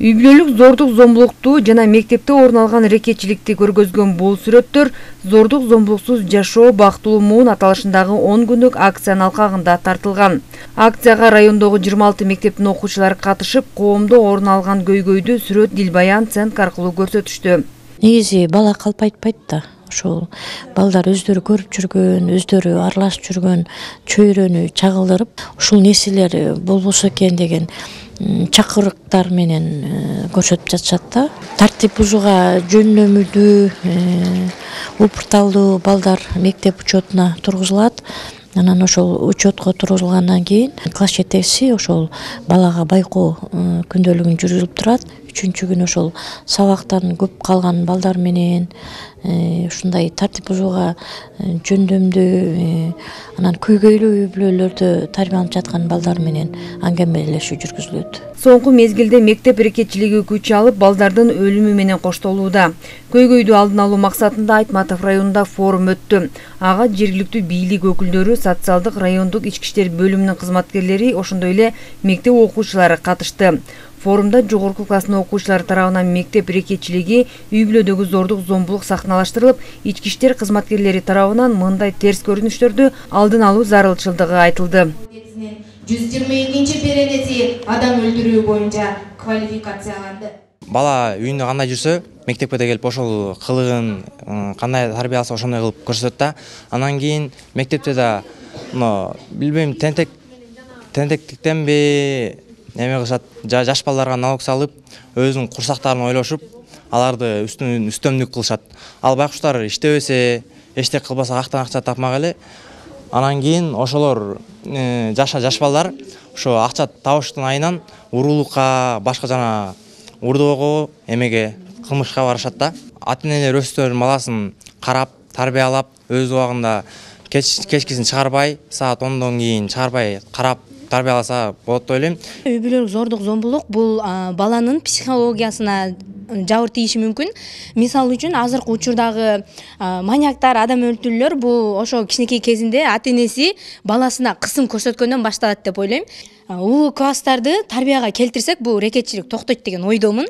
Үй бүлөлүк зордук зомбулукту жана мектепте орун алган рекетчиликти көргөзгөн бул сүрөттөр зордук зомбулуксуз жашоо бактылуу муун аталышындагы 10 күндүк акциянын алкагында тартылган. Акцияга райондогу 26 мектептин окуучулары катышып, коомдо орун алган көйгөйдү сүрөт дилбаян центр аркылуу көрсөтүштү. Негизи бала калп айтпайт да. Ошол балдар өздөрү көрүп жүргөн, өздөрү аралашып жүргөн чөйрөнү чагылдырып, ушул нерселер болбосо экен деген чакырыктар менен көрсөтүп жатышат да. Тартип бузууга жөнөмүлдүү, упурталдуу балдар мектеп учетуна тургузулат. Анан ошол учетко тургузулгандан кийин класс жетекчиси ошол балага байкоо күндөлүгүн жүргүзүп турат. 3-чү күнү ошол сабактан көп калган балдар менен ушундай тартип бузууга жөндөмдүү, анан көйгөйлүү үй бүлөлөрдө тарбияланып жаткан балдар менен аңгемелешүү жүргүзүлөт. Соңку мезгилде мектеп рекетчилиги күч алып, балдардын өлүмү менен коштолууда. Көйгөйдү алдын алуу максатында Айтматов районунда форум өттү. Ага жергиликтүү бийлик өкүлдөрү, социалдык райондук ички иштер бөлүмүнүн кызматкерлери, ошондой эле мектеп окуучулары катышты. Форумда жогорку класстын окуучулары тарабынан мектеп рекетчилиги, үй бүлөдөгү зордук зомбулук сахналаштырылып, ички иштер кызматкерлери тарабынан мындай терс көрүнүштөрдү алдын алуу зарылчылдыгы айтылды. 122 беренеси адам өлтүрүү боюнча квалификацияланды. Бала үйүндө кандай жүрсө, мектепке да келип ошол кылыгын кандай тарбия алса ошондой кылып көрсөтөт да. Анан кийин мектепте да билбейм, тентектиктенби неме кылышат, жаш балдарга налог салып, өзүнүн курсактарын ойлошуп, аларды үстөмдүк кылышат. Ал байкуштар иштебесе, эчтеке кылбаса кактан акча тапмак эле. Анан кийин ошолор жаш балдар ошо акча табыштын айынан уруулукка, башка жана урдоого, эмеге, кылмышка барышат да. Ата-энелер өздөрүнүн баласын карап, тарбиялап, өз убагында кечкисин чыгарбай, саат 10дон кийин чыгарбай карап тарбияласа болот деп ойлойм. Үй бүлөлүк зордук зомбулук бул баланын психологиясына жабыр тийиши мүмкүн. Мисалы үчүн азыркы учурдагы маньяктар, адам өлтүрүүлөр бул ошо кичинекей кезинде ата-энеси баласына кысым көрсөткөндөн башталат деп ойлойм. Улуу класстарды тарбияга келтирсек, бул рекетчилик токтойт деген ойдомун.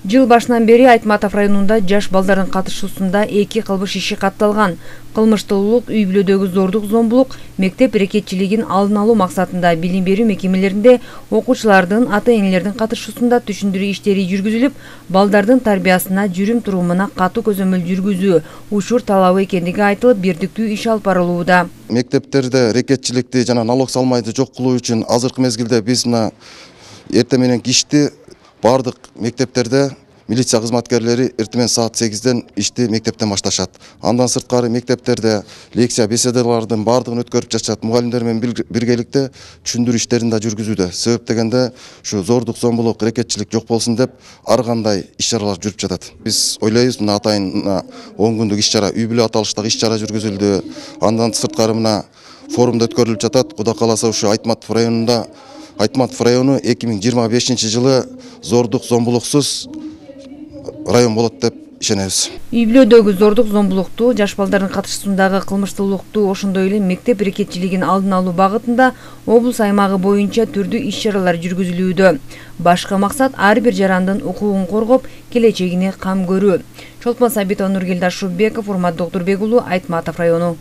Жыл башынан бери Айтматов районунда жаш балдардын катышуусунда 2 кылмыш иши катталган. Кылмыштуулук, үй бүлөдөгү зордук зомбулук, мектеп рекетчилигин алдын алуу максатында билим берүү мекемелеринде окуучулардын, ата-энелердин катышуусунда түшүндүрүү иштери жүргүзүлүп, балдардын тарбиясына, жүрүм-турумуна катуу көзөмөл жүргүзүү, учур талабы экендиги айтылып, бирдиктүү иш алып барылууда. Мектептерде рекетчиликти жана налог салмайды жок кылуу үчүн азыркы мезгилде биз мына эртең менен кичти бардык мектептерде милиция кызматкерлери эртең саат 8ден ишти мектептен башташат. Андан сырткары мектептерде лекция беседалардын бардыгын өткөрүп жатышат. Мугалимдер менен биргеликте түшүндүрүү иштерин да жүргүзүүдө. Себеп дегенде ушу зордук зомбулук, рекетчилик жок болсун деп ар кандай иш-чаралар жүрүп жатат. Биз ойлойбуз, мына атайын 10 күндүк иш-чара, үй бүлө аталыштагы иш-чара жүргүзүлдү. Андан сырткары мына форумда өткөрүлүп жатат. Кудай кааласа ушу Айтматов району 2025 жылы зордук зомбулуксуз район болот деп ишенебиз. Үй бүлөдөгү зордук зомбулукту, жаш балдардын катышуусундагы кылмыштуулукту, ошондой эле мектеп рекетчилигин алдын алуу багытында облус аймагы боюнча түрдүү иш-чаралар жүргүзүлүүдө. Башкы максат ар бир жарандын укугун коргоп, келечегине кам көрүү. Чолпон Сабитова, Нургелда Шуббеков, Урмат Доктурбек уулу, Айтматов району.